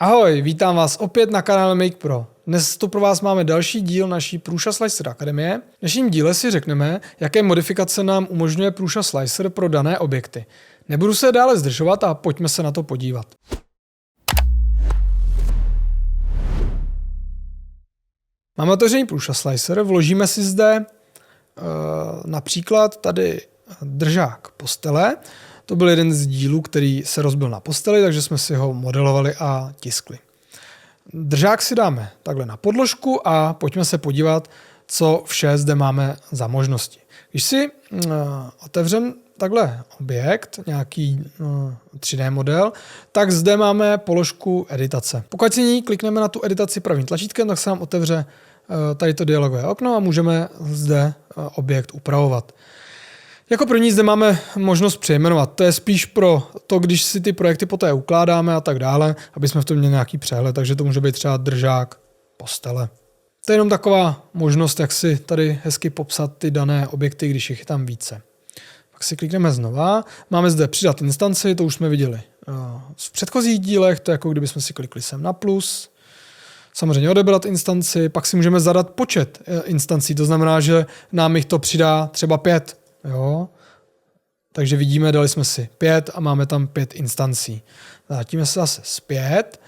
Ahoj, vítám vás opět na kanále Make Pro. Dnes tu pro vás máme další díl naší Prusa Slicer Akademie. V dnešním díle si řekneme, jaké modifikace nám umožňuje Prusa Slicer pro dané objekty. Nebudu se dále zdržovat a pojďme se na to podívat. Máme otevřený Prusa Slicer, vložíme si zde například tady držák postele. To byl jeden z dílů, který se rozbil na posteli, takže jsme si ho modelovali a tiskli. Držák si dáme takhle na podložku a pojďme se podívat, co vše zde máme za možnosti. Když si otevřem takhle objekt, nějaký 3D model, tak zde máme položku editace. Pokud si ní klikneme na tu editaci pravým tlačítkem, tak se nám otevře tady to dialogové okno a můžeme zde objekt upravovat. Jako první zde máme možnost přejmenovat. To je spíš pro to, když si ty projekty poté ukládáme a tak dále, aby jsme v tom měli nějaký přehled, takže to může být třeba držák postele. To je jenom taková možnost, jak si tady hezky popsat ty dané objekty, když jich je tam více. Pak si klikneme znova. Máme zde přidat instanci, to už jsme viděli v předchozích dílech, to je jako kdybychom si klikli sem na plus. Samozřejmě odebrat instanci, pak si můžeme zadat počet instancí, to znamená, že nám jich to přidá třeba 5. Jo? Takže vidíme, dali jsme si 5 a máme tam 5 instancí. Vrátíme se zase zpět.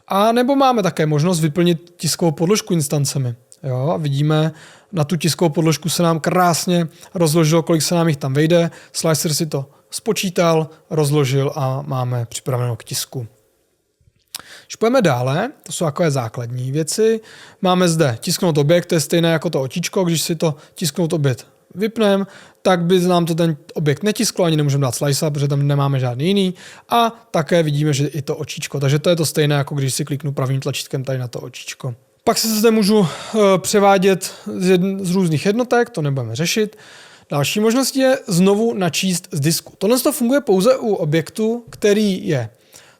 A nebo máme také možnost vyplnit tiskovou podložku instancemi. Jo? A vidíme, na tu tiskovou podložku se nám krásně rozložilo, kolik se nám jich tam vejde. Slicer si to spočítal, rozložil a máme připraveno k tisku. Když půjdeme dále, to jsou takové základní věci. Máme zde tisknout objekt, to je stejné jako to otíčko, když si to tisknout objekt vypneme, tak by nám to ten objekt netisklo, ani nemůžeme dát slice, protože tam nemáme žádný jiný. A také vidíme, že i to očičko. Takže to je to stejné, jako když si kliknu pravým tlačítkem tady na to očičko. Pak se zde můžu převádět z různých jednotek, to nebudeme řešit. Další možnost je znovu načíst z disku. Tohle funguje pouze u objektu, který je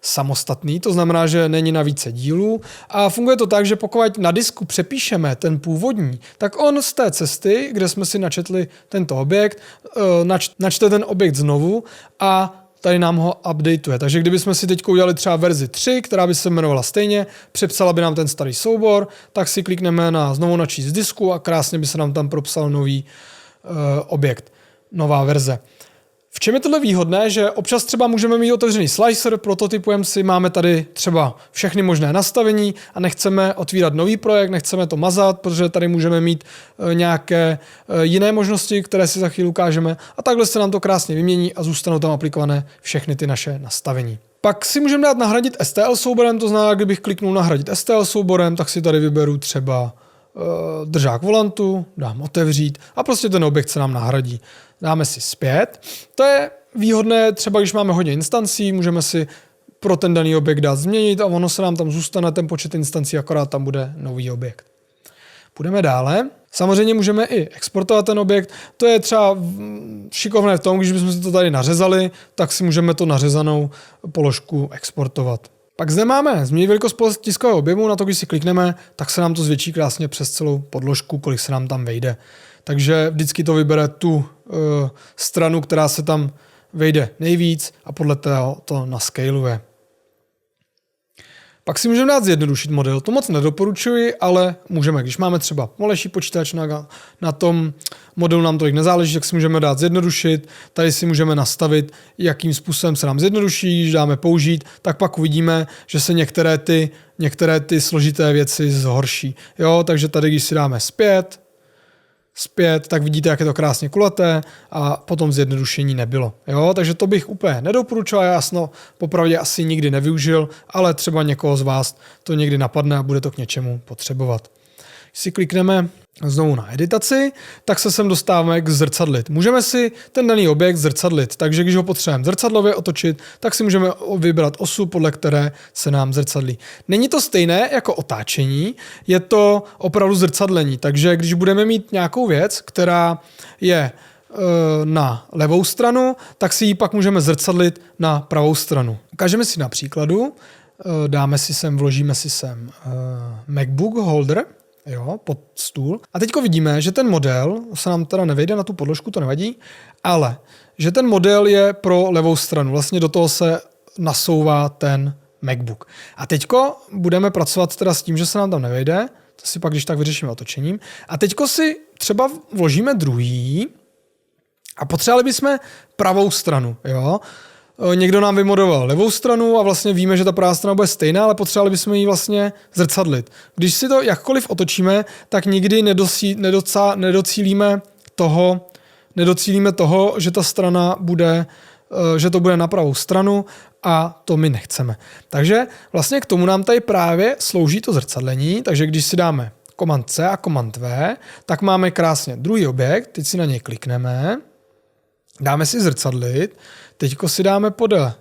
samostatný, to znamená, že není na více dílů a funguje to tak, že pokud na disku přepíšeme ten původní, tak on z té cesty, kde jsme si načetli tento objekt, načte ten objekt znovu a tady nám ho updateuje. Takže kdybychom si teď udělali třeba verzi 3, která by se jmenovala stejně, přepsala by nám ten starý soubor, tak si klikneme na znovu načíst z disku a krásně by se nám tam propsal nový objekt, nová verze. V čem je tohle výhodné, že občas třeba můžeme mít otevřený slicer, prototypujeme si, máme tady třeba všechny možné nastavení a nechceme otvírat nový projekt, nechceme to mazat, protože tady můžeme mít nějaké jiné možnosti, které si za chvíli ukážeme a takhle se nám to krásně vymění a zůstanou tam aplikované všechny ty naše nastavení. Pak si můžeme dát nahradit STL souborem, to znamená, kdybych kliknul nahradit STL souborem, tak si tady vyberu třeba držák volantu, dám otevřít a prostě ten objekt se nám nahradí. Dáme si zpět. To je výhodné, třeba když máme hodně instancí, můžeme si pro ten daný objekt dát změnit a ono se nám tam zůstane ten počet instancí, akorát tam bude nový objekt. Půjdeme dále. Samozřejmě můžeme i exportovat ten objekt. To je třeba šikovné v tom, když bychom si to tady nařezali, tak si můžeme to nařezanou položku exportovat. Pak zde máme změnit velikost tiskového objemu, na to, když si klikneme, tak se nám to zvětší krásně přes celou podložku, kolik se nám tam vejde. Takže vždycky to vybere tu stranu, která se tam vejde nejvíc a podle toho to nascaluje. Pak si můžeme dát zjednodušit model. To moc nedoporučuji, ale můžeme. Když máme třeba pomalejší počítač, na tom modelu nám tolik nezáleží, tak si můžeme dát zjednodušit. Tady si můžeme nastavit, jakým způsobem se nám zjednoduší. Když dáme použít, tak pak uvidíme, že se některé ty složité věci zhorší. Jo, takže tady, když si dáme zpět, tak vidíte, jak je to krásně kulaté a potom zjednodušení nebylo. Jo? Takže to bych úplně nedoporučoval, jasno, popravdě asi nikdy nevyužil, ale třeba někoho z vás to někdy napadne a bude to k něčemu potřebovat. Když si klikneme znovu na editaci, tak se sem dostáváme k zrcadlit. Můžeme si ten daný objekt zrcadlit, takže když ho potřebujeme zrcadlově otočit, tak si můžeme vybrat osu, podle které se nám zrcadlí. Není to stejné jako otáčení, je to opravdu zrcadlení, takže když budeme mít nějakou věc, která je na levou stranu, tak si ji pak můžeme zrcadlit na pravou stranu. Ukážeme si na příkladu, vložíme si sem MacBook holder, jo, pod stůl. A teďko vidíme, že ten model, se nám teda nevejde na tu podložku, to nevadí, ale že ten model je pro levou stranu. Vlastně do toho se nasouvá ten MacBook. A teďko budeme pracovat teda s tím, že se nám tam nevejde, to si pak když tak vyřešíme otočením. A teďko si třeba vložíme druhý a potřebovali bychom pravou stranu. Jo? Někdo nám vymodoval levou stranu a vlastně víme, že ta pravá strana bude stejná, ale potřebovali bychom ji vlastně zrcadlit. Když si to jakkoliv otočíme, tak nikdy nedocílíme toho, že ta strana bude, že to bude na pravou stranu a to my nechceme. Takže vlastně k tomu nám tady právě slouží to zrcadlení, takže když si dáme Command C a Command V, tak máme krásně druhý objekt, teď si na něj klikneme, dáme si zrcadlit, teďko si dáme podle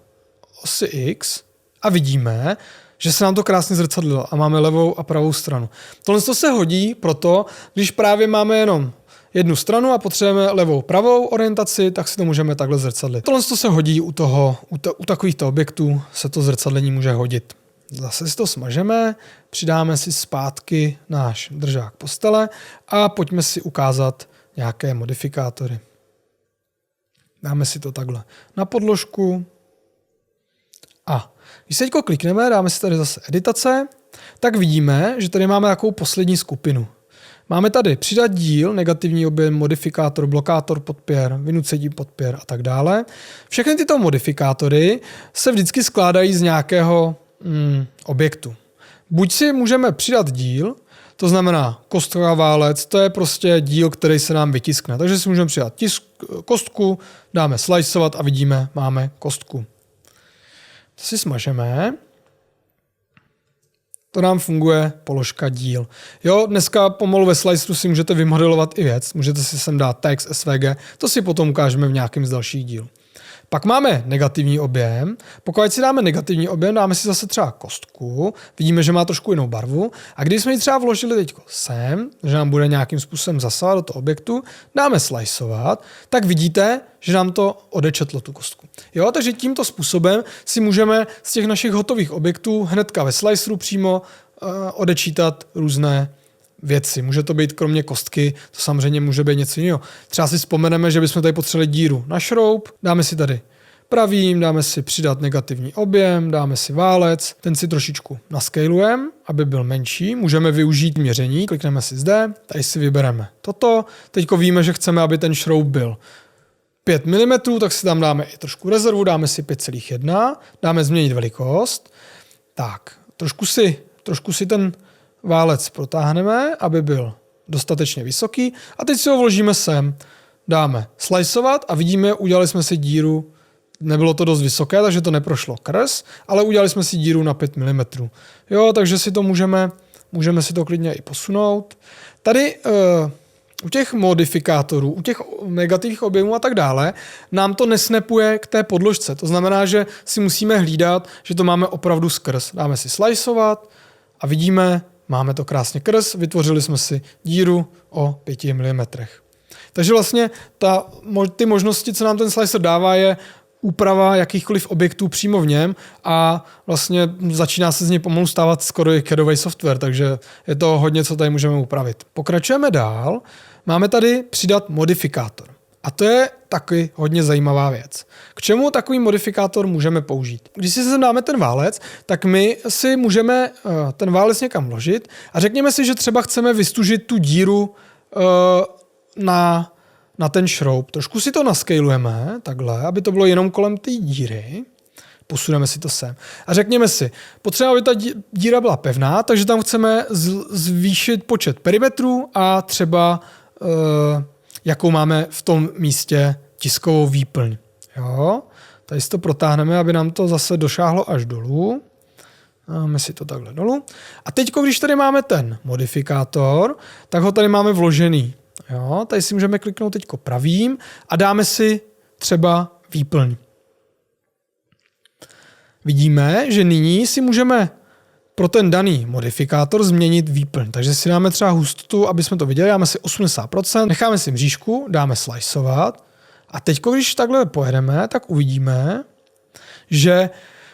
osy X a vidíme, že se nám to krásně zrcadlilo a máme levou a pravou stranu. Tohle se hodí proto, když právě máme jenom jednu stranu a potřebujeme levou pravou orientaci, tak si to můžeme takhle zrcadlit. Tohle se hodí u takovýchto objektů se to zrcadlení může hodit. Zase si to smažeme, přidáme si zpátky náš držák postele a pojďme si ukázat nějaké modifikátory. Dáme si to takhle na podložku a když se teď klikneme, dáme si tady zase editace, tak vidíme, že tady máme takovou poslední skupinu. Máme tady přidat díl, negativní objem, modifikátor, blokátor podpěr, vynucení podpěr a tak dále. Všechny tyto modifikátory se vždycky skládají z nějakého objektu. Buď si můžeme přidat díl, to znamená kostka válec, to je prostě díl, který se nám vytiskne. Takže si můžeme přidat kostku, dáme sliceovat a vidíme, máme kostku. To si smažeme. To nám funguje položka díl. Jo, dneska pomalu ve sliceru si můžete vymodelovat i věc. Můžete si sem dát text, SVG, to si potom ukážeme v nějakém z dalších dílů. Pak máme negativní objem. Pokud si dáme negativní objem, dáme si zase třeba kostku. Vidíme, že má trošku jinou barvu. A když jsme ji třeba vložili teď sem, že nám bude nějakým způsobem zasahovat do toho objektu, dáme sliceovat, tak vidíte, že nám to odečetlo tu kostku. Jo, takže tímto způsobem si můžeme z těch našich hotových objektů hnedka ve sliceru přímo odečítat různé věci. Může to být kromě kostky, to samozřejmě může být něco jiného. Třeba si vzpomeneme, že bychom tady potřebovali díru na šroub, dáme si tady pravým, dáme si přidat negativní objem, dáme si válec, ten si trošičku naskalujeme, aby byl menší, můžeme využít měření, klikneme si zde, tady si vybereme toto, teďko víme, že chceme, aby ten šroub byl 5 mm, tak si tam dáme i trošku rezervu, dáme si 5,1, dáme změnit velikost, tak, trošku si ten válec protáhneme, aby byl dostatečně vysoký a teď si ho vložíme sem. Dáme sliceovat a vidíme, udělali jsme si díru, nebylo to dost vysoké, takže to neprošlo kres, ale udělali jsme si díru na 5 mm. Jo, takže si to můžeme si to klidně i posunout. Tady u těch modifikátorů, u těch negativních objemů a tak dále, nám to nesnapuje k té podložce. To znamená, že si musíme hlídat, že to máme opravdu skrz. Dáme si sliceovat a vidíme, máme to krásně krs, vytvořili jsme si díru o 5 mm. Takže vlastně ty možnosti, co nám ten slicer dává, je úprava jakýchkoliv objektů přímo v něm a vlastně začíná se z něj pomalu stávat skoro i CADový software, takže je to hodně, co tady můžeme upravit. Pokračujeme dál. Máme tady přidat modifikátor. A to je taky hodně zajímavá věc. K čemu takový modifikátor můžeme použít? Když si sem dáme ten válec, tak my si můžeme ten válec někam vložit a řekněme si, že třeba chceme vystužit tu díru na ten šroub. Trošku si to naskalujeme, takhle, aby to bylo jenom kolem té díry. Posuneme si to sem. A řekněme si, potřebujeme, aby ta díra byla pevná, takže tam chceme zvýšit počet perimetrů a třeba jakou máme v tom místě tiskovou výplň. Jo? Tady si to protáhneme, aby nám to zase došáhlo až dolů. Dáme si to takhle dolů. A teď, když tady máme ten modifikátor, tak ho tady máme vložený. Jo? Tady si můžeme kliknout teď pravým a dáme si třeba výplň. Vidíme, že nyní si můžeme pro ten daný modifikátor změnit výplň. Takže si dáme třeba hustotu, aby jsme to viděli, dáme si 80%, necháme si mřížku, dáme sliceovat a teď, když takhle pojedeme, tak uvidíme, že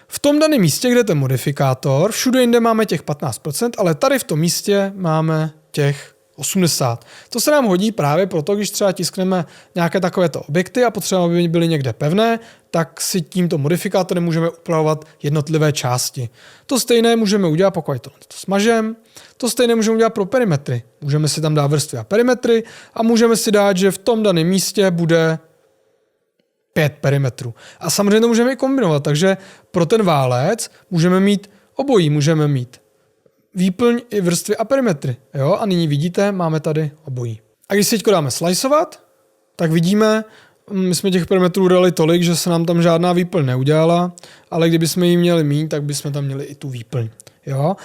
v tom daném místě, kde je ten modifikátor, všude jinde máme těch 15%, ale tady v tom místě máme těch 80. To se nám hodí právě proto, když třeba tiskneme nějaké takovéto objekty a potřebujeme, aby byly někde pevné, tak si tímto modifikátorem můžeme upravovat jednotlivé části. To stejné můžeme udělat, pokud to smažeme. To stejné můžeme udělat pro perimetry. Můžeme si tam dát vrstvy a perimetry a můžeme si dát, že v tom daném místě bude 5 perimetrů. A samozřejmě to můžeme i kombinovat, takže pro ten válec můžeme mít obojí. Můžeme mít výplň i vrstvy a perimetry. Jo? A nyní vidíte, máme tady obojí. A když si teď dáme sliceovat, tak vidíme, my jsme těch perimetrů dali tolik, že se nám tam žádná výplň neudělala, ale kdybychom ji měli mít, tak bychom tam měli i tu výplň. Jo?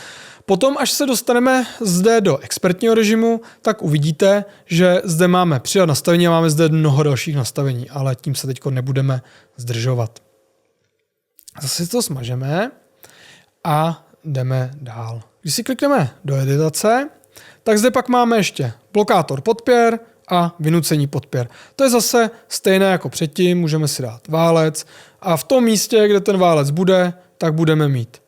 Potom, až se dostaneme zde do expertního režimu, tak uvidíte, že zde máme přidat nastavení a máme zde mnoho dalších nastavení, ale tím se teď nebudeme zdržovat. Zase si to smažeme a jdeme dál. Když si klikneme do editace, tak zde pak máme ještě blokátor podpěr a vynucení podpěr. To je zase stejné jako předtím, můžeme si dát válec a v tom místě, kde ten válec bude, tak budeme mít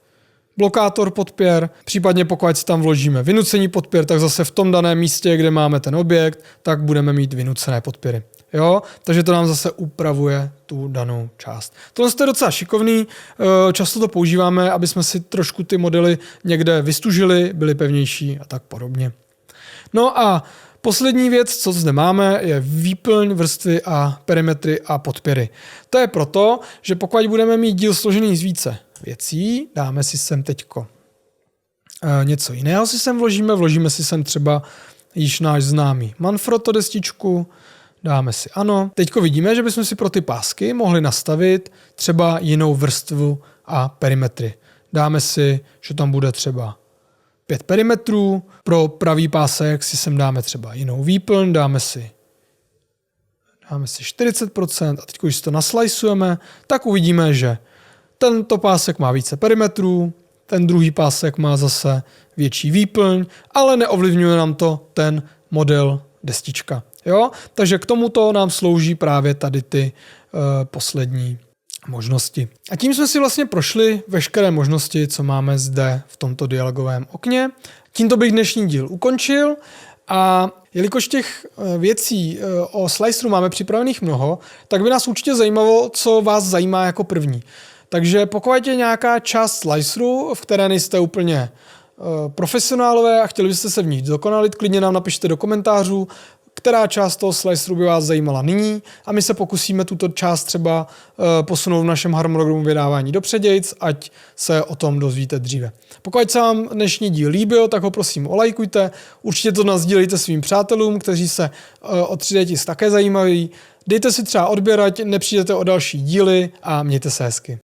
blokátor podpěr, případně pokud si tam vložíme vynucení podpěr, tak zase v tom daném místě, kde máme ten objekt, tak budeme mít vynucené podpěry. Jo? Takže to nám zase upravuje tu danou část. Tohle je docela šikovný, často to používáme, aby jsme si trošku ty modely někde vystužili, byly pevnější a tak podobně. No a poslední věc, co zde máme, je výplň, vrstvy a perimetry a podpěry. To je proto, že pokud budeme mít díl složený z více věcí, dáme si sem teďko něco jiného si sem vložíme si sem třeba již náš známý Manfrotto destičku, dáme si ano. Teďko vidíme, že bychom si pro ty pásky mohli nastavit třeba jinou vrstvu a perimetry. Dáme si, že tam bude třeba 5 perimetrů, pro pravý pásek si sem dáme třeba jinou výplň, dáme si 40% a teď, když si to naslajsujeme, tak uvidíme, že tento pásek má více perimetrů, ten druhý pásek má zase větší výplň, ale neovlivňuje nám to ten model destička. Jo? Takže k tomuto nám slouží právě tady ty poslední možnosti. A tím jsme si vlastně prošli veškeré možnosti, co máme zde v tomto dialogovém okně. Tímto bych dnešní díl ukončil a jelikož těch věcí o sliceru máme připravených mnoho, tak by nás určitě zajímalo, co vás zajímá jako první. Takže pokud je nějaká část sliceru, v které nejste úplně profesionálové a chtěli byste se v ní dokonalit, klidně nám napište do komentářů, která část toho sliceru by vás zajímala nyní a my se pokusíme tuto část třeba posunout v našem harmonogramu vydávání dopředějc, ať se o tom dozvíte dříve. Pokud se vám dnešní díl líbil, tak ho prosím olajkujte, určitě to nasdílejte svým přátelům, kteří se o 3D tisk také zajímají. Dejte si třeba odběr, ať nepřijdete o další díly a mějte se hezky.